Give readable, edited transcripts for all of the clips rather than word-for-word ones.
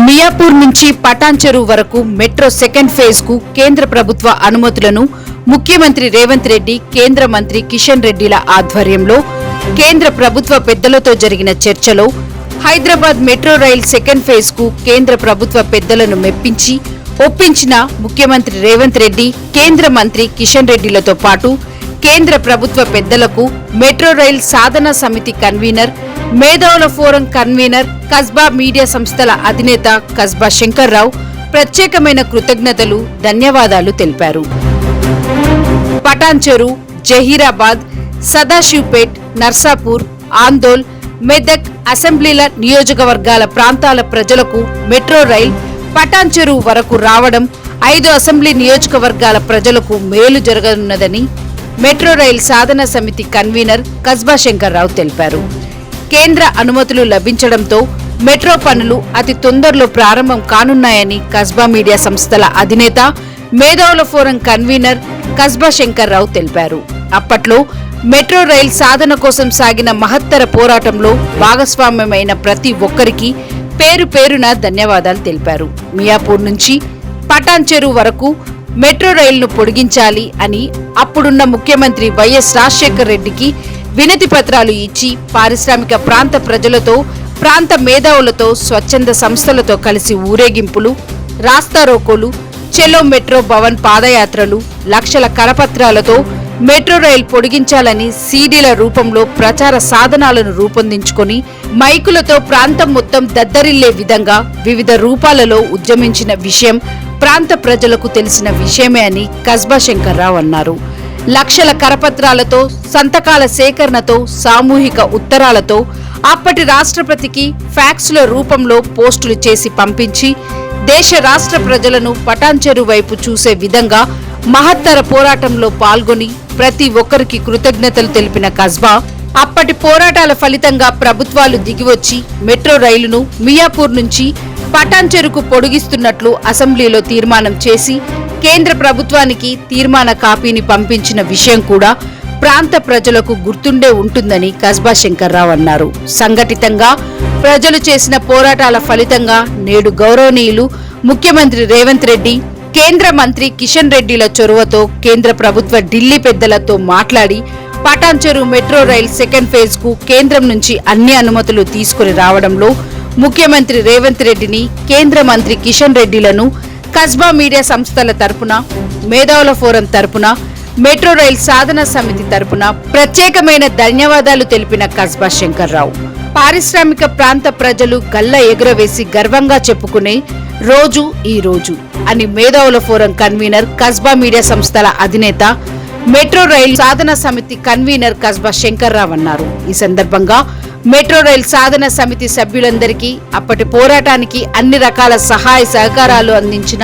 మియాపూర్ నుంచి పటాన్ చెరువు వరకు మెట్రో సెకండ్ ఫేజ్ కు కేంద్ర ప్రభుత్వ అనుమతులను ముఖ్యమంత్రి రేవంత్ రెడ్డి, కేంద్ర మంత్రి కిషన్ రెడ్డిల ఆధ్వర్యంలో కేంద్ర ప్రభుత్వ పెద్దలతో జరిగిన చర్చలో Hyderabad metro rail second phase కు కేంద్ర ప్రభుత్వ పెద్దలను మెప్పించి ఒప్పించిన ముఖ్యమంత్రి రేవంత్ రెడ్డి, కేంద్ర మంత్రి కిషన్ రెడ్డిలతో పాటు కేంద్ర ప్రభుత్వ పెద్దలకు మెట్రో రైల్ సాధన సమితి కన్వీనర్, మేధావుల ఫోరం కన్వీనర్, కస్బా మీడియా సంస్థల అధినేత కస్బా శంకర్రావు ప్రత్యేకమైన కృతజ్ఞతలు, ధన్యవాదాలు తెలిపారు. పటాన్ చెరువు, జహీరాబాద్, సదాశివ్పేట్, నర్సాపూర్, ఆందోల్, మెదక్ అసెంబ్లీల నియోజకవర్గాల ప్రాంతాల ప్రజలకు మెట్రో రైల్ పటాన్ చెరువు వరకు రావడం 5 అసెంబ్లీ నియోజకవర్గాల ప్రజలకు మేలు జరగనున్నదని మెట్రో రైల్ సాధన సమితి కన్వీనర్ కస్బా శంకర్రావు తెలిపారు. కేంద్ర అనుమతులు లభించడంతో మెట్రో పనులు అతి తొందరలో ప్రారంభం కానున్నాయని కస్బా మీడియా సంస్థల అధినేత, మేధావుల ఫోరం కన్వీనర్ కస్బా శంకర్రావు తెలిపారు. అప్పట్లో మెట్రో రైల్ సాధన కోసం సాగిన మహత్తర పోరాటంలో భాగస్వామ్యమైన ప్రతి ఒక్కరికి పేరు పేరున ధన్యవాదాలు తెలిపారు. మియాపూర్ నుంచి పటాన్ చెరువు వరకు మెట్రో రైలును పొడిగించాలి అని అప్పుడున్న ముఖ్యమంత్రి వైఎస్ రాజశేఖర్ రెడ్డికి వినతి పత్రాలు ఇచ్చి పారిశ్రామిక ప్రాంత ప్రజలతో, ప్రాంత మేధావులతో, స్వచ్ఛంద సంస్థలతో కలిసి ఊరేగింపులు, రాస్తారోకోలు, చెలో మెట్రో భవన్ పాదయాత్రలు, లక్షల కరపత్రాలతో మెట్రో రైల్ పొడిగించాలని సీడీల రూపంలో ప్రచార సాధనాలను రూపొందించుకొని మైకులతో ప్రాంతం మొత్తం దద్దరిల్లే విధంగా వివిధ రూపాలలో ఉద్యమించిన విషయం ప్రాంత ప్రజలకు తెలిసిన విషయమే అని కస్బా శంకర్రావు అన్నారు. లక్షల కరపత్రాలతో, సంతకాల సేకరణతో, సామూహిక ఉత్తరాలతో అప్పటి రాష్ట్రపతికి ఫ్యాక్స్ల రూపంలో పోస్టులు చేసి పంపించి దేశ రాష్ట్ర ప్రజలను పటాన్ చెరువు వైపు చూసే విధంగా మహత్తర పోరాటంలో పాల్గొని ప్రతి ఒక్కరికి కృతజ్ఞతలు తెలిపిన కస్బా, అప్పటి పోరాటాల ఫలితంగా ప్రభుత్వాలు దిగివచ్చి మెట్రో రైలును మియాపూర్ నుంచి పటాన్ చెరువుకు పొడిగిస్తున్నట్లు అసెంబ్లీలో తీర్మానం చేసి కేంద్ర ప్రభుత్వానికి తీర్మాన కాపీని పంపించిన విషయం కూడా ప్రాంత ప్రజలకు గుర్తుండే ఉంటుందని కస్బా శంకర్రావు అన్నారు. సంఘటితంగా ప్రజలు చేసిన పోరాటాల ఫలితంగా నేడు గౌరవనీయులు ముఖ్యమంత్రి రేవంత్ రెడ్డి, కేంద్ర మంత్రి కిషన్ రెడ్డిల చొరవతో కేంద్ర ప్రభుత్వ ఢిల్లీ పెద్దలతో మాట్లాడి పటాన్ చెరువు మెట్రో రైల్ సెకండ్ ఫేజ్ కు కేంద్రం నుంచి అన్ని అనుమతులు తీసుకుని రావడంలో ముఖ్యమంత్రి రేవంత్ రెడ్డిని, కేంద్ర మంత్రి కిషన్ రెడ్డిలను కస్బా మీడియా సంస్థల తరపున, మేధావుల ఫోరం తరపున, మెట్రో రైల్ సాధన సమితి తరపున ప్రత్యేకమైన ధన్యవాదాలు తెలిపిన కస్బా శంకర్రావు, పారిశ్రామిక ప్రాంత ప్రజలు గల్ల ఎగురవేసి గర్వంగా చెప్పుకునే రోజు ఈ రోజు అని మేధావుల ఫోరం కన్వీనర్, కస్బా మీడియా సంస్థల అధినేత, మెట్రో రైల్ సాధన సమితి కన్వీనర్ కస్బా శంకర్రావు అన్నారు. ఈ సందర్భంగా మెట్రో రైల్ సాధన సమితి సభ్యులందరికీ, అప్పటి పోరాటానికి అన్ని రకాల సహాయ సహకారాలు అందించిన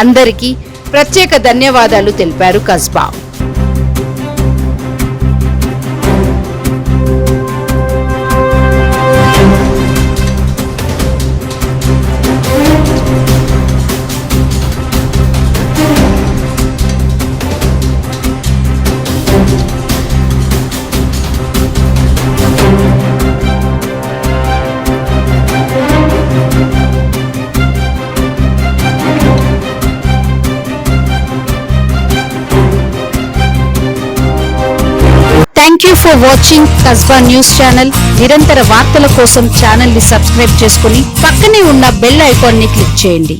అందరికీ ప్రత్యేక ధన్యవాదాలు తెలిపారు Kasba. Thank you for watching Kasba news channel. నిరంతర వార్తల కోసం ఛానల్ ని సబ్స్క్రైబ్ చేసుకుని పక్కనే ఉన్న బెల్ ఐకాన్ ని క్లిక్ చేయండి.